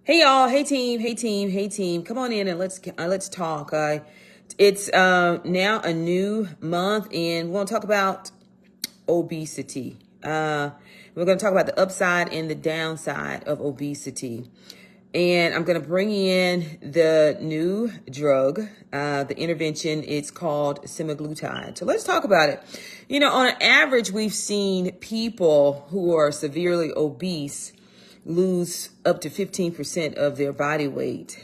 Hey y'all, hey team. Come on in and let's talk. It's now a new month, and we're gonna talk about obesity. We're gonna talk about the upside and the downside of obesity, and I'm gonna bring in the new drug, the intervention. It's called semaglutide. So let's talk about it. On an average, we've seen people who are severely obese lose up to 15% of their body weight.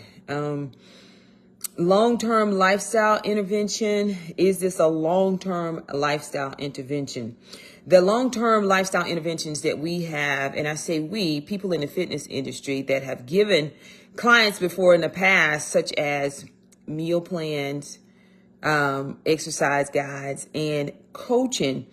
Long-term lifestyle intervention. Is this a long-term lifestyle intervention? The long-term lifestyle interventions that we have, and I say we, people in the fitness industry that have given clients before in the past, such as meal plans, exercise guides, and coaching.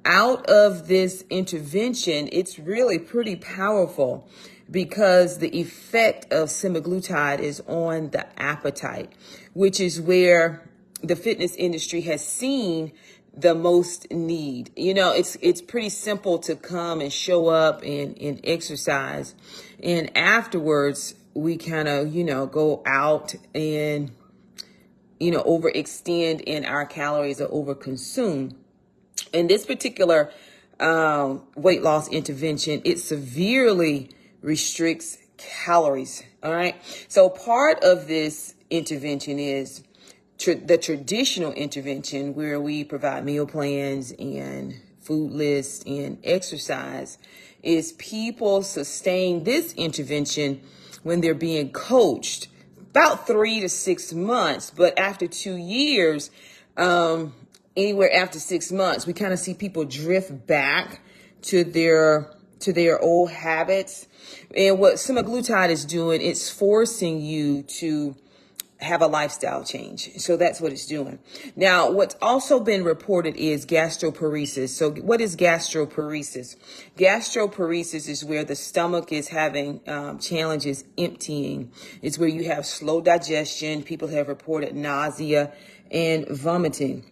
Out of this intervention, it's really pretty powerful because the effect of semaglutide is on the appetite, which is where the fitness industry has seen the most need. It's pretty simple to come and show up and exercise. And afterwards, we kind of, go out and, overextend in our calories or overconsume. In this particular weight loss intervention, it severely restricts calories. All right. So part of this intervention is the traditional intervention where we provide meal plans and food lists and exercise. Is people sustain this intervention when they're being coached about 3 to 6 months, but after 2 years, anywhere after 6 months, we kind of see people drift back to their old habits. And what semaglutide is doing, it's forcing you to have a lifestyle change. So that's what it's doing. Now, what's also been reported is gastroparesis. So what is gastroparesis? Gastroparesis is where the stomach is having challenges emptying. It's where you have slow digestion. People have reported nausea and vomiting.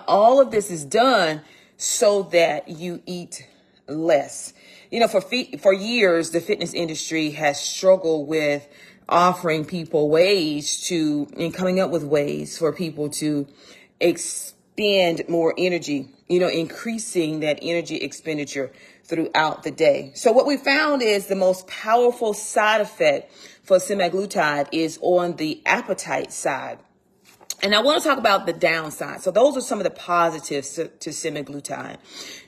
All of this is done so that you eat less. For years, the fitness industry has struggled with offering people and coming up with ways for people to expend more energy, increasing that energy expenditure throughout the day. So what we found is the most powerful side effect for semaglutide is on the appetite side. And I want to talk about the downside. So those are some of the positives to semaglutide.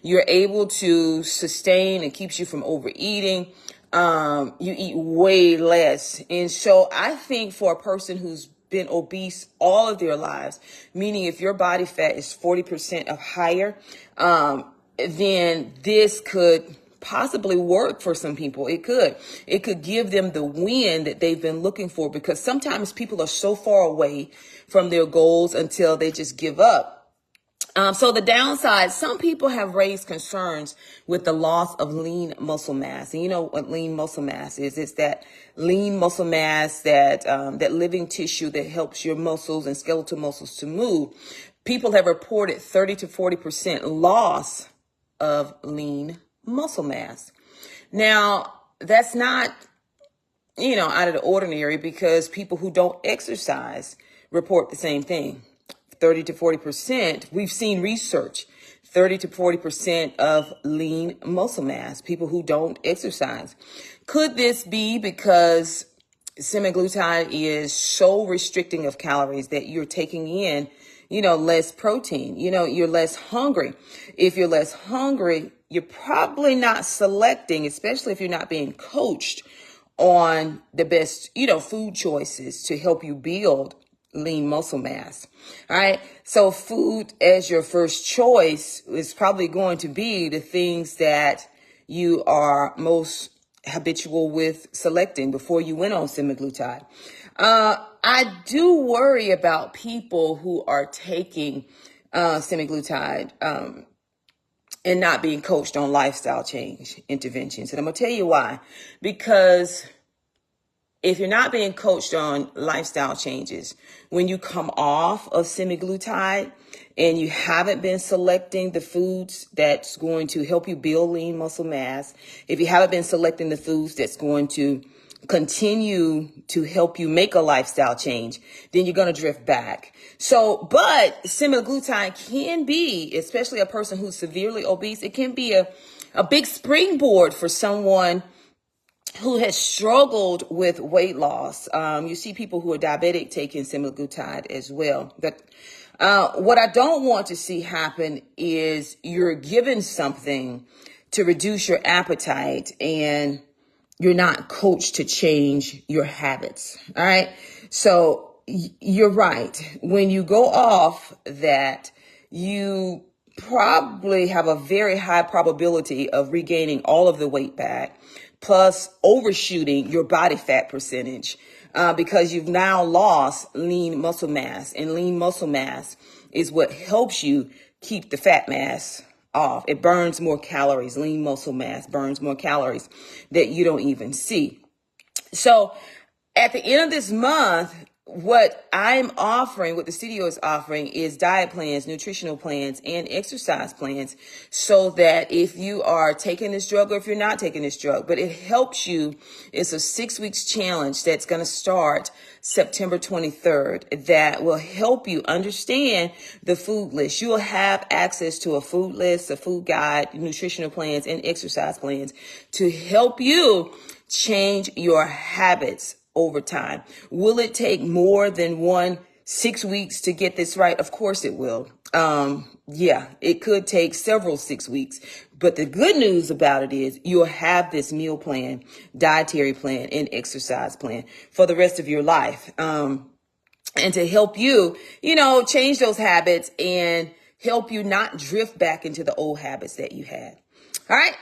You're able to sustain and keeps you from overeating. You eat way less. And so I think for a person who's been obese all of their lives, meaning if your body fat is 40% or higher, then this could possibly work for some people. It could give them the win that they've been looking for, because sometimes people are so far away from their goals until they just give up. So the downside, some people have raised concerns with the loss of lean muscle mass. And you know what lean muscle mass is? It's that lean muscle mass, that living tissue that helps your muscles and skeletal muscles to move. People have reported 30 to 40% loss of lean muscle mass. Now, that's not, out of the ordinary, because people who don't exercise report the same thing. 30 to 40%. We've seen research, 30 to 40% of lean muscle mass, people who don't exercise. Could this be because semaglutide is so restricting of calories that you're taking in, less protein, you're less hungry. If you're less hungry, you're probably not selecting, especially if you're not being coached on the best, food choices to help you build lean muscle mass. All right. So food as your first choice is probably going to be the things that you are most habitual with selecting before you went on semaglutide. I do worry about people who are taking semaglutide and not being coached on lifestyle change interventions. And I'm going to tell you why. Because if you're not being coached on lifestyle changes, when you come off of semaglutide and you haven't been selecting the foods that's going to help you build lean muscle mass, if you haven't been selecting the foods that's going to continue to help you make a lifestyle change, then you're going to drift back. So, but semaglutide can be, especially a person who's severely obese, it can be a big springboard for someone who has struggled with weight loss. You see people who are diabetic taking semaglutide as well. But what I don't want to see happen is you're given something to reduce your appetite and you're not coached to change your habits. All right. So you're right. When you go off that, you probably have a very high probability of regaining all of the weight back, plus overshooting your body fat percentage, because you've now lost lean muscle mass, and lean muscle mass is what helps you keep the fat mass off. It burns more calories. Lean muscle mass burns more calories that you don't even see. So at the end of this month, what I'm offering, what the studio is offering, is diet plans, nutritional plans, and exercise plans, so that if you are taking this drug or if you're not taking this drug, but it helps you. It's a 6 weeks challenge that's going to start September 23rd that will help you understand the food list. You will have access to a food list, a food guide, nutritional plans, and exercise plans to help you change your habits over time. Will it take more than 6 weeks to get this right? Of course it will. Yeah, it could take several 6 weeks. But the good news about it is you'll have this meal plan, dietary plan, and exercise plan for the rest of your life. And to help you, change those habits and help you not drift back into the old habits that you had. All right.